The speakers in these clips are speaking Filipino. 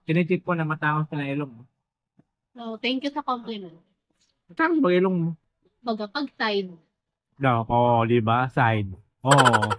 Tinitip ko na matangos ka na ilong mo. So, thank you sa compliment. Matangos ba ilong mo? Baga, pag side. Ako, di ba? Side. Oo.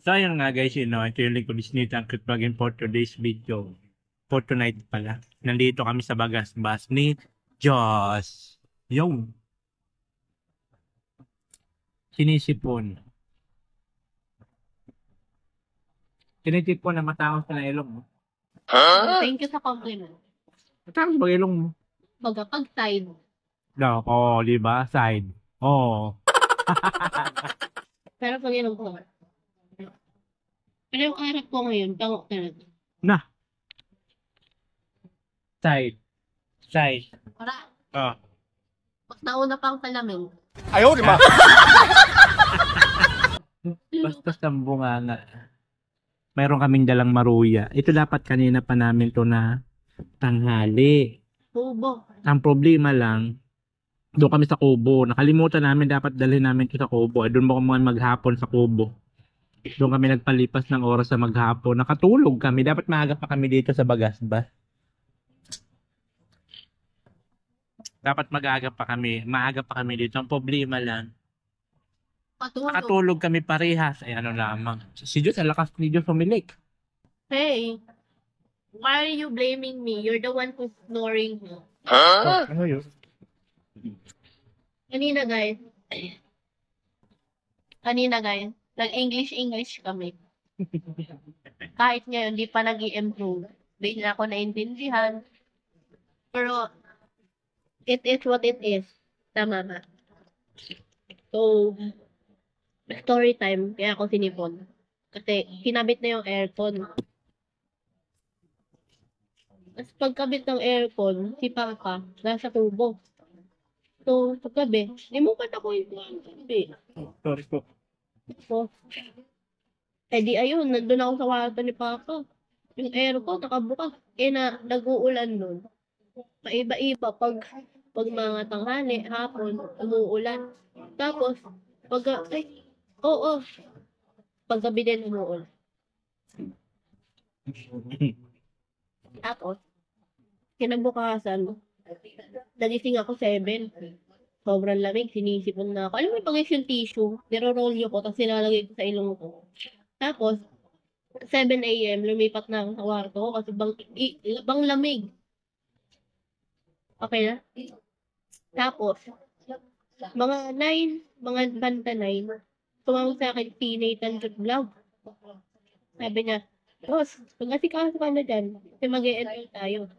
So, ayun nga guys, ito yung link ko Disney Tangkit Plugin for today's video. For tonight pala. Nandito kami sa Bagasbas ni Joss. Yung sinisipon. Tinitip ko na matangos ka na ilong mo. So, thank you sa compliment. Matangos ba ilong mo? Baga, pag side. Ako, di ba? Side. Oo. Pero pag ilong ko. Pero yung harap ko ngayon, tango talaga. Na, side. Side. Para, Oh. mas nauna pang salamin. Ayaw, di ba? Basta sa bunganga. Mayroon kaming dalang maruya. Ito dapat kanina pa namin to na tanghali. Tubo. Ang problema lang, doon kami sa Kubo. Nakalimutan namin dapat dalhin namin ito sa Kubo. Doon mo kami maghapon sa Kubo. Doon kami nagpalipas ng oras sa maghapon. Nakatulog kami. Dapat maaga pa kami dito sa Bagasbas. Dapat maaga pa kami dito. Ang problema lang, Patulog. nakatulog kami parehas. Ay ano lamang. Si Diyos, ang lakas ni Diyos humilik. Hey, why are you blaming me? You're the one who's snoring. Ano yun? Kanina guys, nag-English kami. Kahit ngayon, di pa nag-i-improve. Di na ako naintindihan. Pero, it is what it is. Tama ba? So, story time, kaya ako sinipon. Kasi, kinabit na yung aircon. Tapos pagkabit ng aircon, si Papa, nasa tubo. So, paggabi, limukan ako yung gabi. Sorry po. So, di ayun, nandun ako sa kwarto ni Papa. Yung aircon, nakabukas. Nag-uulan nun. Paiba-iba. Pag mga tanghali, hapon, umuulan. Tapos, oo, paggabi din umuulan. Tapos, kinabukasan, nagising ako 7. Sobrang lamig, sinisipon na ako. Alam mo yung pag yung tissue, niro-roll ko, tapos nilalagay ko sa ilong ko. Tapos, 7 a.m., lumipat na ako sa kwarto ko kasi bang lamig. Okay na? Tapos, mga banta 9, tumawag sa akin, T-Nathan Vlog. Sabi niya, Boss, mag-asikaso ka na dyan. Kasi mag-e-enroll tayo.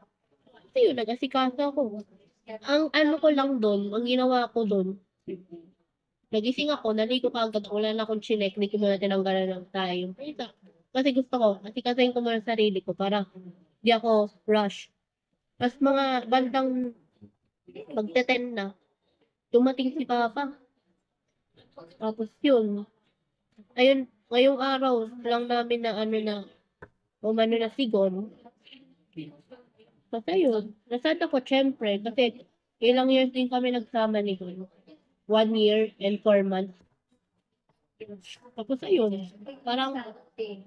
Kasi yun, nag-asikaso ako. Ang ano ko lang doon, ang ginawa ko doon, nagising ako, naligo ka agad, wala na akong chinek, hindi ko muna tinanggalan ng tayo. Kasi gusto ko, asikasahin ko muna sarili ko para di ako rush. Tapos mga bandang magte-10 na, dumating si Papa. Tapos yun, ayun, ngayong araw lang namin na umano na sigon. Kasi yun, nasad ako syempre, kasi ilang years din kami nagsama ni Gon. 1 year and 4 months. Tapos ayun, parang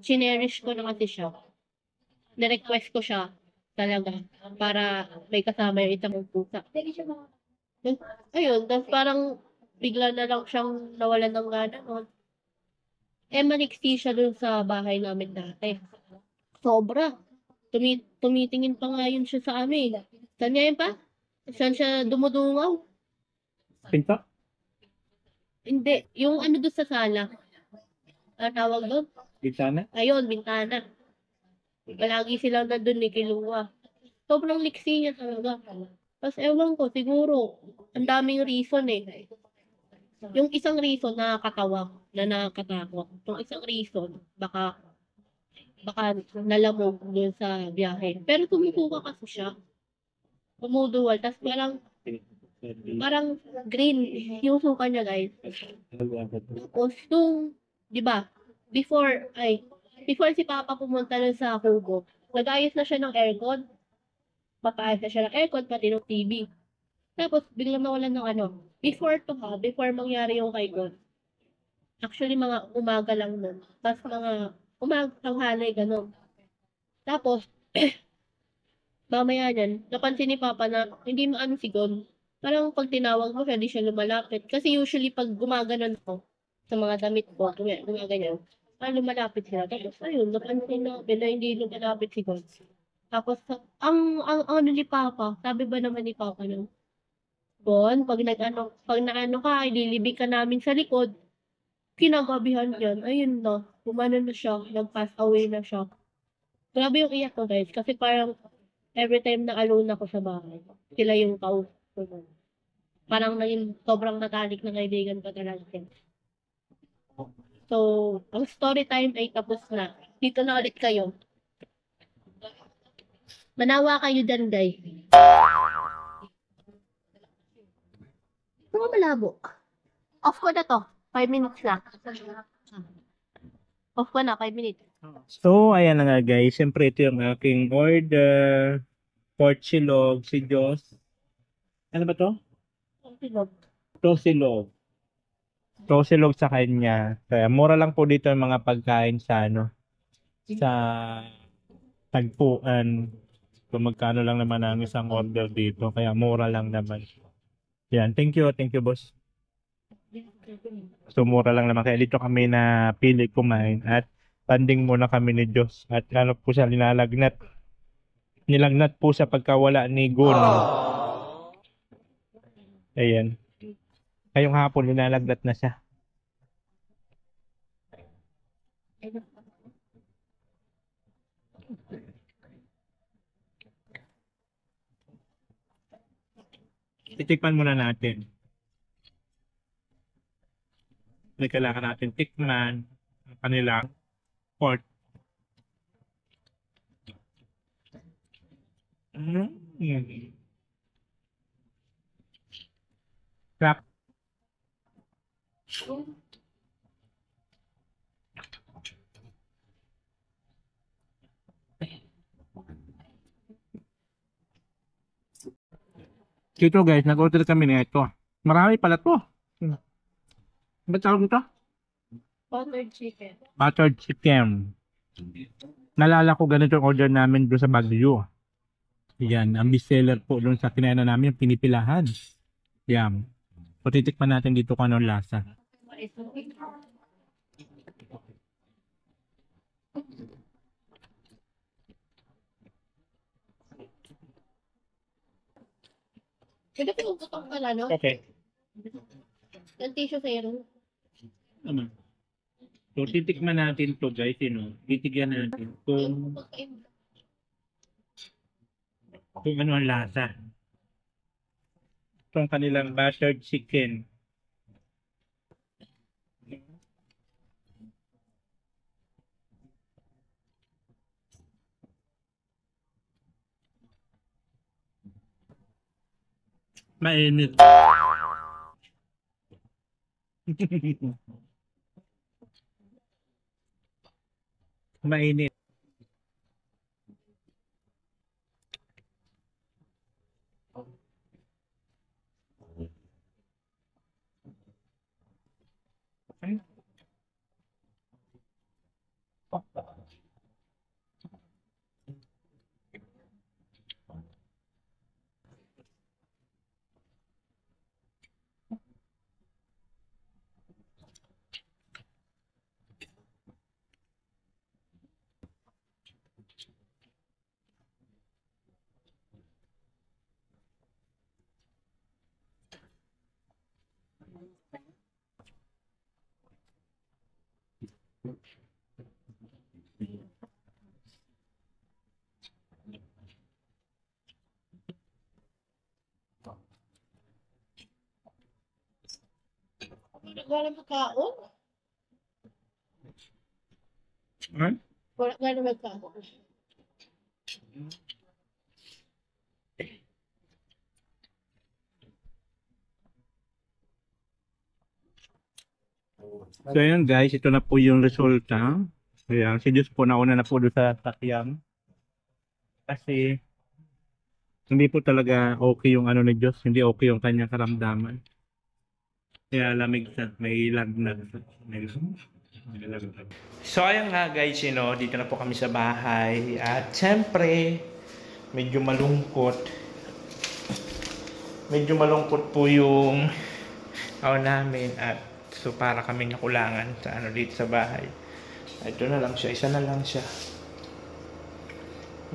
chinerish ko na kasi siya. Na-request ko siya talaga para may kasama yung isang pusa. Ayun, tapos parang bigla na lang siyang nawalan ng gana nun. Maliksi siya dun sa bahay namin dati. Sobra. Tumitingin pa nga yun siya sa amin. Saan niya yun pa? Saan siya dumudungaw? Pinto? Hindi. Yung ano doon sa sala. Ano tawag doon? Bintana? Ayun, bintana. Palagi silang nandun ni Kiluwa. Sobrang liksi niya talaga. Tapos ewan ko, siguro, ang daming reason eh. Yung isang reason nakakatawa, na nakakatakot. Yung isang reason, baka nalamog dun sa biyahe. Pero tumutuwa kasi siya. Tumuduwal. Tapos parang green yung suka niya, guys. Tapos di ba, before si Papa pumunta nun sa Kubo, nag-ayos na siya ng aircon. Papaayos na siya ng aircon, pati ng TV. Tapos, biglang nawalan ng before mangyari yung kay God, Actually, mga umaga lang nun. Tapos mga umaga, tanghali, gano'n. Tapos, mamaya niyan, napansin ni Papa na hindi maano si Gon. Parang pag tinawag mo siya, di siya lumalapit. Kasi usually pag gumaganon ko sa mga damit ko, gumaganyan, lumalapit sila. Tapos ayun, napansin namin na hindi lumalapit si Gon. Tapos, ang ano ni Papa, sabi ba naman ni Papa nun, Gon, pag naano ka, ililibig ka namin sa likod, kinagabihan yan, ayun na, gumano na siya, nag-pass away na siya. Grabe yung iyak ko guys, kasi parang every time na alone ako sa bahay, sila yung kausap ko nun. Parang naging sobrang matalik na kaibigan ko talaga sila. So, ang story time ay tapos na. Dito na ulit kayo. Manawa kayo dyan, guys. Mga malabo. Off ko na to. 5 minutes na. Off ko na, 5 minutes. So, ayan na nga guys. Siyempre, ito yung aking order. Pork silog, si Diyos. Ano ba to? Tosilog. Tosilog sa kanya. Kaya mura lang po dito yung mga pagkain sa ano, sa tagpuan. Kung magkano lang naman ang isang order dito. Kaya mura lang naman. Yan. Thank you boss. So mura lang naman. Kaya dito kami na pili kumain. At tanding muna kami ni Diyos. At ano po siya linalagnat. Nilagnat po sa pagkawala ni Gun. Ayan. Ngayong hapon linalagnat na siya. Titikman muna natin. May kailangan natin tikman ang kanilang pork. Crap. Dito guys, nag-order kami nito. Marami pala to. Ba't tawag nito? Buttered chicken. Buttered chicken. Nalala ko ganito yung order namin doon sa Baguio. Yan, ang bestseller po doon sa kinainan namin, yung pinipilahan. Yan. So titikman natin dito kung anong lasa. Sige, pinuputong ka na, no? Okay. Yung tissue sa'yo. Naman. So titikman natin to guys, titigyan natin kung ano ang lasa. Itong kanilang buttered chicken. Mainit. Mainit. Wala magkaon? Huh? Wala magkaon. So yun guys, ito na po yung resulta. Ayan, si Diyos po nauna na po doon sa takyang. Kasi hindi po talaga okay yung ano ni Diyos, hindi okay yung kanyang karamdaman. Kaya lamig sa may lagnat. So ayan nga guys, dito na po kami sa bahay. At syempre, medyo malungkot. Medyo malungkot po yung namin. At so para kami nakulangan sa dito sa bahay. Ito na lang siya, isa na lang siya.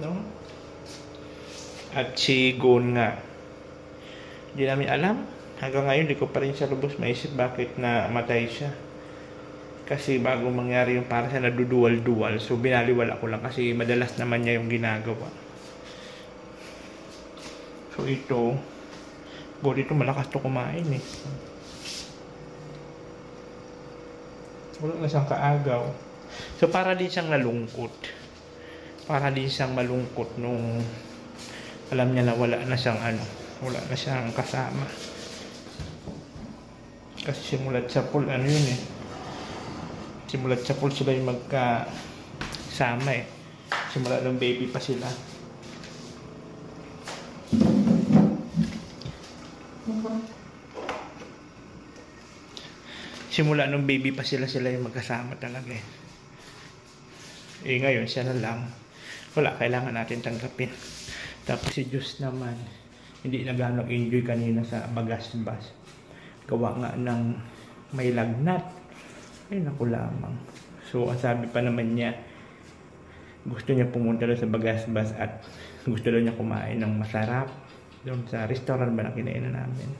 No? At si Gon nga. Hindi namin alam. Hanggang ngayon, di ko pa rin siya lubos maisip bakit na matay siya. Kasi bago mangyari yung para siya naduduwal-duwal. So, binaliwala ko lang kasi madalas naman niya yung ginagawa. So, ito malakas to kumain eh. Wala na siyang kaagaw. So, para din siyang nalungkot. Para din siyang malungkot nung alam niya na wala na siyang wala na siyang kasama. Kasi simulat sa pool, yun eh. Simulat sa pool sila yung magkasama eh. Simula nung baby pa sila. Simula nung baby pa sila yung magkasama talaga eh. Eh ngayon, siya na lang. Wala, kailangan natin tanggapin. Tapos si Diyos naman, hindi na gano'ng enjoy kanina sa bagas-bas. Gawa nga ng may lagnat. Ay, naku lamang. So, ang sabi pa naman niya, gusto niya pumunta doon sa bagas-bas at gusto daw niya kumain ng masarap. Doon sa restaurant ba na kinainan namin.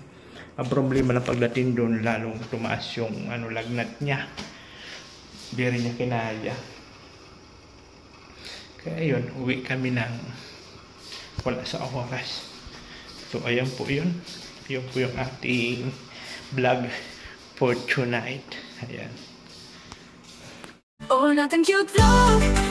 Ang problema na pagdating doon, lalong tumaas yung lagnat niya. Hindi rin niya kinaya. Kaya yun, uwi kami ng wala sa oras. So, ayan po yun. Yun po yung ating vlog for tonight. Ayan. Oh, nothing cute vlog.